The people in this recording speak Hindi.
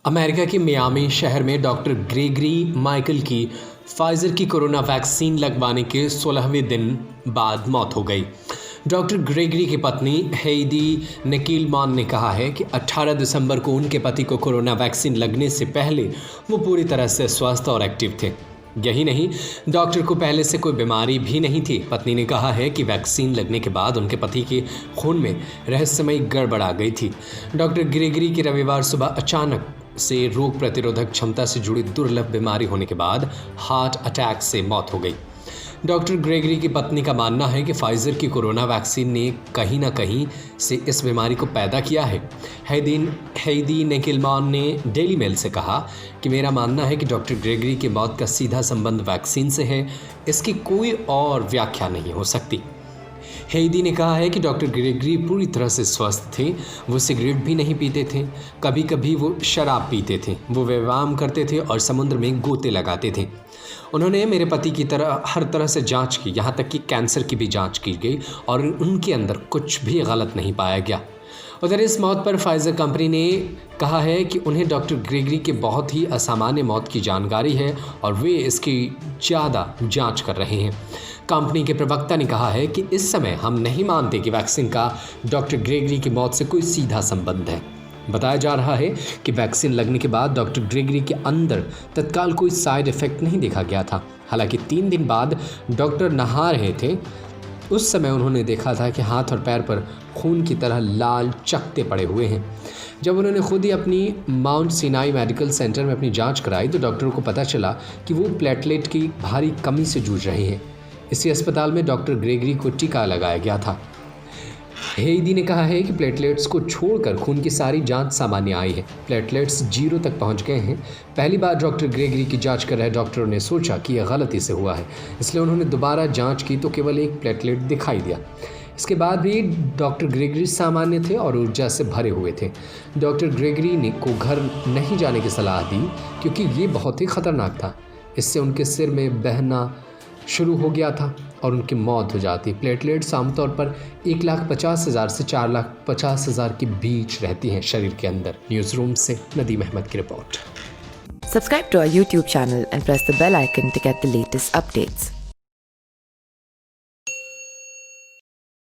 अमेरिका के मियामी शहर में डॉक्टर ग्रेगरी माइकल की फाइजर की कोरोना वैक्सीन लगवाने के 16वें दिन बाद मौत हो गई। डॉक्टर ग्रेगरी की पत्नी हेइदी निकेलमान ने कहा है कि 18 दिसंबर को उनके पति को कोरोना वैक्सीन लगने से पहले वो पूरी तरह से स्वस्थ और एक्टिव थे। यही नहीं, डॉक्टर को पहले से कोई बीमारी भी नहीं थी। पत्नी ने कहा है कि वैक्सीन लगने के बाद उनके पति के खून में रहस्यमयी गड़बड़ आ गई थी। डॉक्टर ग्रेगरी की रविवार सुबह अचानक से रोग प्रतिरोधक क्षमता से जुड़ी दुर्लभ बीमारी होने के बाद हार्ट अटैक से मौत हो गई। डॉक्टर ग्रेगरी की पत्नी का मानना है कि फाइजर की कोरोना वैक्सीन ने कहीं ना कहीं से इस बीमारी को पैदा किया है। हेइदी निकेलमान ने डेली मेल से कहा कि मेरा मानना है कि डॉक्टर ग्रेगरी की मौत का सीधा संबंध वैक्सीन से है, इसकी कोई और व्याख्या नहीं हो सकती। हेइदी ने कहा है कि डॉक्टर ग्रेगरी पूरी तरह से स्वस्थ थे। वो सिगरेट भी नहीं पीते थे, कभी कभी वो शराब पीते थे, वो व्यायाम करते थे और समुद्र में गोते लगाते थे। उन्होंने मेरे पति की तरह हर तरह से जांच की, यहाँ तक कि कैंसर की भी जांच की गई और उनके अंदर कुछ भी गलत नहीं पाया गया। उधर इस मौत पर फाइजर कंपनी ने कहा है कि उन्हें डॉक्टर ग्रेगरी के बहुत ही असामान्य मौत की जानकारी है और वे इसकी ज़्यादा जांच कर रहे हैं। कंपनी के प्रवक्ता ने कहा है कि इस समय हम नहीं मानते कि वैक्सीन का डॉक्टर ग्रेगरी की मौत से कोई सीधा संबंध है। बताया जा रहा है कि वैक्सीन लगने के बाद डॉक्टर ग्रेगरी के अंदर तत्काल कोई साइड इफ़ेक्ट नहीं देखा गया था। हालांकि 3 दिन बाद डॉक्टर नहा रहे थे, उस समय उन्होंने देखा था कि हाथ और पैर पर खून की तरह लाल चकत्ते पड़े हुए हैं। जब उन्होंने खुद ही अपनी माउंट सिनाई मेडिकल सेंटर में अपनी जांच कराई तो डॉक्टरों को पता चला कि वो प्लेटलेट की भारी कमी से जूझ रहे हैं। इसी अस्पताल में डॉक्टर ग्रेगरी को टीका लगाया गया था। हेइदी ने कहा है कि प्लेटलेट्स को छोड़कर खून की सारी जांच सामान्य आई है। प्लेटलेट्स 0 तक पहुंच गए हैं। पहली बार डॉक्टर ग्रेगरी की जांच कर रहे डॉक्टरों ने सोचा कि यह गलती से हुआ है, इसलिए उन्होंने दोबारा जांच की तो केवल एक प्लेटलेट दिखाई दिया। इसके बाद भी डॉक्टर ग्रेगरी सामान्य थे और ऊर्जा से भरे हुए थे। डॉक्टर ग्रेगरी ने को घर नहीं जाने की सलाह दी क्योंकि ये बहुत ही खतरनाक था। इससे उनके सिर में बहना शुरू हो गया था और उनकी मौत हो जाती। प्लेटलेट्स आमतौर पर 1,50,000 से 4,50,000 के बीच रहती हैं शरीर के अंदर। न्यूज़ रूम से नदीम अहमद की report. Subscribe to our YouTube channel and press the bell icon to get the latest updates.